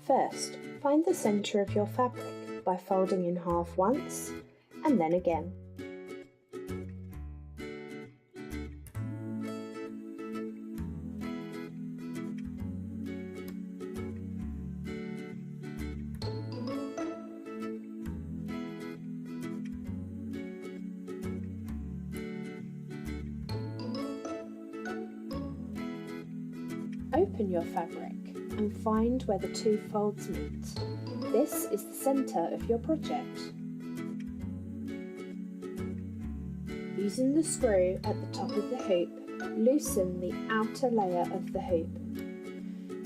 First, find the centre of your fabric by folding in half once and then again. Open your fabric and find where the two folds meet. This is the centre of your project. Using the screw at the top of the hoop, loosen the outer layer of the hoop.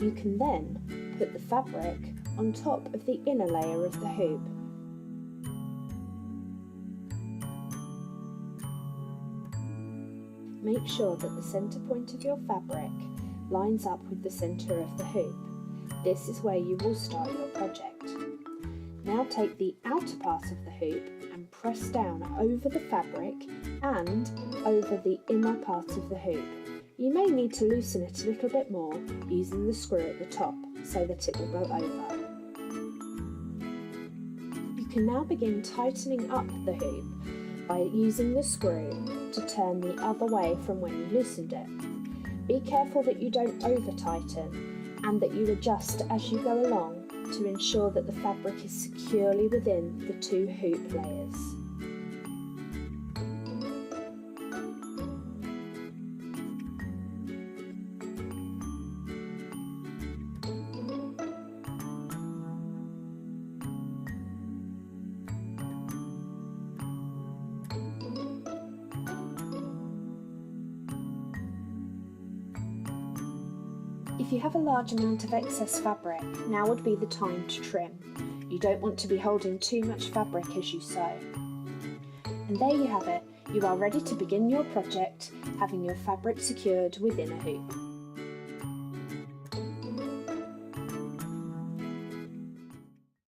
You can then put the fabric on top of the inner layer of the hoop. Make sure that the centre point of your fabric lines up with the centre of the hoop. This is where you will start your project. Now take the outer part of the hoop and press down over the fabric and over the inner part of the hoop. You may need to loosen it a little bit more using the screw at the top so that it will go over. You can now begin tightening up the hoop by using the screw to turn the other way from when you loosened it. Be careful that you don't over-tighten and that you adjust as you go along to ensure that the fabric is securely within the two hoop layers. If you have a large amount of excess fabric, now would be the time to trim. You don't want to be holding too much fabric as you sew. And there you have it, you are ready to begin your project, having your fabric secured within a hoop.